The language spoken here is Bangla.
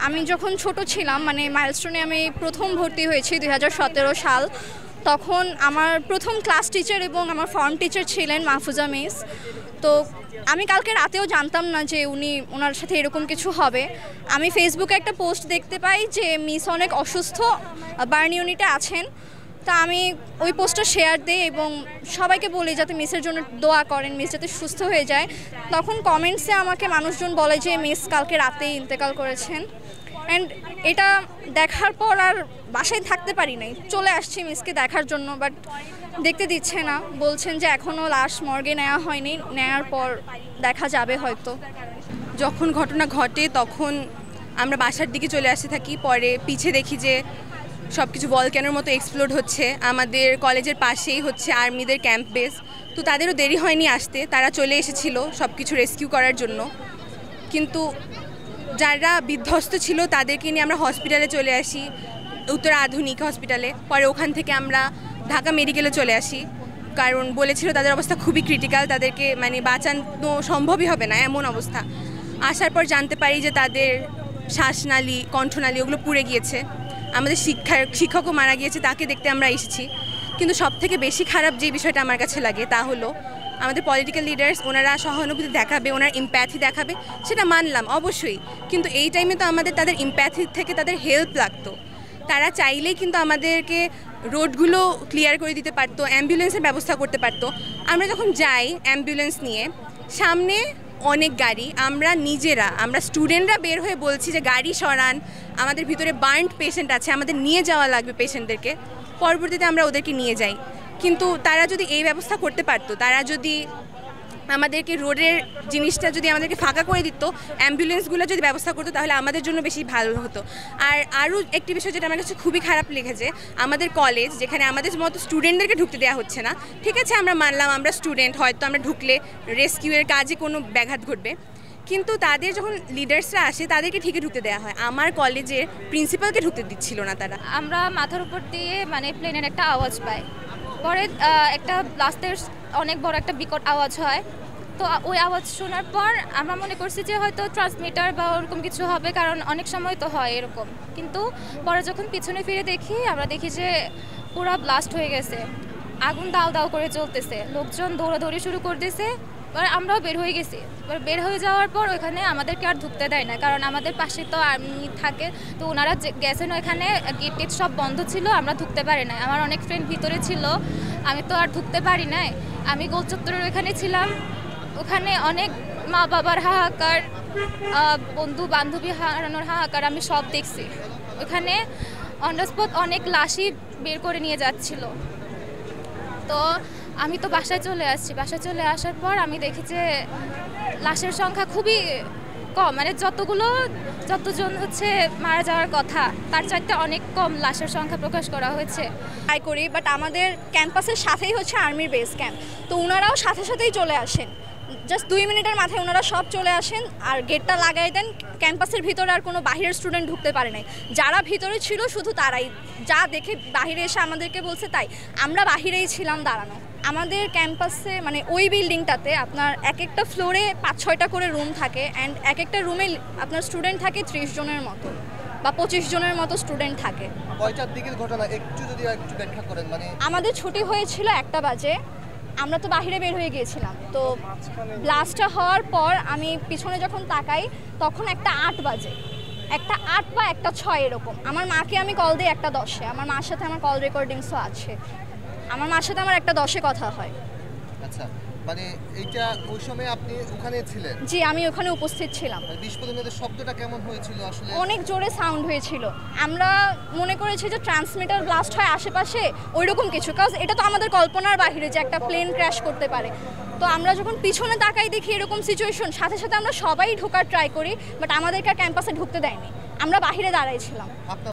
আমি যখন ছোট ছিলাম মানে মাইলস্টোনে আমি প্রথম ভর্তি হয়েছি 2017 সাল। তখন আমার প্রথম ক্লাস টিচার এবং আমার ফর্ম টিচার ছিলেন মাহফুজা মিস। তো আমি কালকে রাতেও জানতাম না যে ওনার সাথে এরকম কিছু হবে। আমি ফেসবুকে একটা পোস্ট দেখতে পাই যে মিস অনেক অসুস্থ, বার্ন ইউনিটে আছেন। তা আমি ওই পোস্টটা শেয়ার দিই এবং সবাইকে বলি যাতে মিসের জন্য দোয়া করেন, মিস যাতে সুস্থ হয়ে যায়। তখন কমেন্টসে আমাকে মানুষজন বলে যে মিস কালকে রাতেই ইন্তেকাল করেছেন। অ্যান্ড এটা দেখার পর আর বাসায় থাকতে পারি নাই, চলে আসছি মিসকে দেখার জন্য, বাট দেখতে দিচ্ছে না। বলছেন যে এখনও লাশ মর্গে নেওয়া হয়নি, নেওয়ার পর দেখা যাবে হয়তো। যখন ঘটনা ঘটে তখন আমরা বাসার দিকে চলে আসতে থাকি, পরে পিছে দেখি যে সব কিছু ভলক্যানোর মতো এক্সপ্লোড হচ্ছে। আমাদের কলেজের পাশেই হচ্ছে আর্মিদের ক্যাম্প বেস, তো তাদেরও দেরি হয়নি আসতে, তারা চলে এসেছিল সব কিছু রেস্কিউ করার জন্য। কিন্তু যারা বিধ্বস্ত ছিল তাদেরকে নিয়ে আমরা হসপিটালে চলে আসি, উত্তরা আধুনিক হসপিটালে। পরে ওখান থেকে আমরা ঢাকা মেডিকেলে চলে আসি, কারণ বলেছিল তাদের অবস্থা খুবই ক্রিটিক্যাল, তাদেরকে মানে বাঁচানো সম্ভবই হবে না এমন অবস্থা। আসার পর জানতে পারি যে তাদের শ্বাসনালী, কণ্ঠনালী ওগুলো পুড়ে গিয়েছে। আমাদের শিক্ষকও মারা গিয়েছে, তাকে দেখতে আমরা এসেছি। কিন্তু সবথেকে বেশি খারাপ যে বিষয়টা আমার কাছে লাগে তা হলো আমাদের পলিটিক্যাল লিডার্স, ওনারা সহানুভূতি দেখাবে, ওনার ইম্প্যাথি দেখাবে, সেটা মানলাম অবশ্যই। কিন্তু এই টাইমে তো আমাদের তাদের ইম্প্যাথি থেকে তাদের হেল্প লাগতো। তারা চাইলেই কিন্তু আমাদেরকে রোডগুলো ক্লিয়ার করে দিতে পারতো, অ্যাম্বুলেন্সের ব্যবস্থা করতে পারতো। আমরা যখন যাই অ্যাম্বুলেন্স নিয়ে, সামনে অনেক গাড়ি, আমরা স্টুডেন্টরা বের হয়ে বলছি যে গাড়ি সরান, আমাদের ভিতরে বার্নড পেশেন্ট আছে, আমাদের নিয়ে যাওয়া লাগবে পেশেন্টদেরকে। পরবর্তীতে আমরা ওদেরকে নিয়ে যাই। কিন্তু তারা যদি এই ব্যবস্থা করতে পারতো, তারা যদি আমাদেরকে রোডের জিনিসটা যদি আমাদেরকে ফাঁকা করে দিত, অ্যাম্বুলেন্সগুলো যদি ব্যবস্থা করতো, তাহলে আমাদের জন্য বেশি ভালো হতো। আর আরও একটি বিষয় যেটা আমার কাছে খুবই খারাপ লেগেছে, আমাদের কলেজ যেখানে আমাদের মতো স্টুডেন্টদেরকে ঢুকতে দেওয়া হচ্ছে না। ঠিক আছে, আমরা মানলাম আমরা স্টুডেন্ট, হয়তো আমরা ঢুকলে রেস্কিউয়ের কাজে কোনো ব্যাঘাত ঘটবে, কিন্তু তাদের যখন লিডার্সরা আসে তাদেরকে ঠিকই ঢুকতে দেওয়া হয়। আমার কলেজের প্রিন্সিপালকে ঢুকতে দিচ্ছিল না তারা। আমরা মাথার উপর দিয়ে মানে প্লেনের একটা আওয়াজ পাই, পরে একটা ব্লাস্টের অনেক বড় একটা বিকট আওয়াজ হয়। তো ওই আওয়াজ শোনার পর আমরা মনে করছি যে হয়তো ট্রান্সমিটার বা ওরকম কিছু হবে, কারণ অনেক সময় তো হয় এরকম। কিন্তু পরে যখন পিছনে ফিরে দেখি, আমরা দেখি যে পুরো ব্লাস্ট হয়ে গেছে, আগুন দাও দাও করে চলতেছে, লোকজন দৌড়াদৌড়ি শুরু করে দিয়েছে। এবার আমরাও বের হয়ে গেছি। এবার বের হয়ে যাওয়ার পর ওখানে আমাদেরকে আর ঢুকতে দেয় না, কারণ আমাদের পাশে তো আর্মি থাকে। তো ওনারা গেছেন ওইখানে, গেট টেট সব বন্ধ ছিল, আমরা ঢুকতে পারি না। আমার অনেক ফ্রেন্ড ভিতরে ছিল, আমি তো আর ঢুকতে পারি নাই। আমি গোল চত্বরের ওখানে ছিলাম, ওখানে অনেক মা বাবার হাহাকার, বন্ধু বান্ধবী হারানোর হাহাকার আমি সব দেখছি। ওখানে অন দ্য স্পট অনেক লাশই বের করে নিয়ে যাচ্ছিল। তো আমি তো বাসায় চলে আসছি। বাসায় চলে আসার পর আমি দেখি যে লাশের সংখ্যা খুবই কম, মানে যতজন হচ্ছে মারা যাওয়ার কথা তার চাইতে অনেক কম লাশের সংখ্যা প্রকাশ করা হয়েছে। ট্রাই করি, বাট আমাদের ক্যাম্পাসের সাথেই হচ্ছে আর্মির বেস ক্যাম্প, তো ওনারাও সাথে সাথেই চলে আসেন। জাস্ট 2 মিনিটের মাথায় ওনারা সব চলে আসেন আর গেটটা লাগাই দেন। ক্যাম্পাসের ভিতরে আর কোনো বাহিরের স্টুডেন্ট ঢুকতে পারে নাই, যারা ভিতরে ছিল শুধু তারাই, যা দেখে বাহিরে এসে আমাদেরকে বলছে তাই। আমরা বাহিরেই ছিলাম দাঁড়ানো। আমাদের ক্যাম্পাসে মানে ওই বিল্ডিংটাতে আপনার এক একটা ফ্লোরে 5-6টা করে রুম থাকে, অ্যান্ড এক একটা রুমে আপনার স্টুডেন্ট থাকে 30 জনের মতো বা 25 জনের মতো স্টুডেন্ট থাকে। কয়টার দিকের ঘটনা একটু ব্যাখ্যা করেন। মানে আমাদের ছুটি হয়েছিল 1টা বাজে, আমরা তো বাইরে বের হয়ে গিয়েছিলাম। তো ব্লাস্টটা হওয়ার পর আমি পিছনে যখন তাকাই তখন একটা 8 বাজে, একটা 8 বা একটা 6 এরকম। আমার মাকে আমি কল দিই 1টা 10-এ, আমার মার সাথে আমার কল রেকর্ডিংসও আছে। আমার মার সাথে আমার 1টা 10-এ কথা হয়। আচ্ছা, মানে এইটা ওই সময় আপনি ওখানে ছিলেন? জি, আমি ওখানে উপস্থিত ছিলাম। বিস্ফোরণের শব্দটা কেমন হয়েছিল আসলে? অনেক জোরে সাউন্ড হয়েছিল। আমরা মনে করেছি যে ট্রান্সমিটার ব্লাস্ট হয় আশেপাশে ওইরকম কিছু, কারণ এটা তো আমাদের কল্পনার বাহিরে যে একটা প্লেন ক্র্যাশ করতে পারে। তো আমরা যখন পিছনে তাকাই দেখি এরকম সিচুয়েশন, সাথে সাথে আমরা সবাই ঢোকার ট্রাই করি, বাট আমাদেরকে ক্যাম্পাসে ঢুকতে দেয়নি। আমরা বাহিরে দাঁড়াইছিলাম।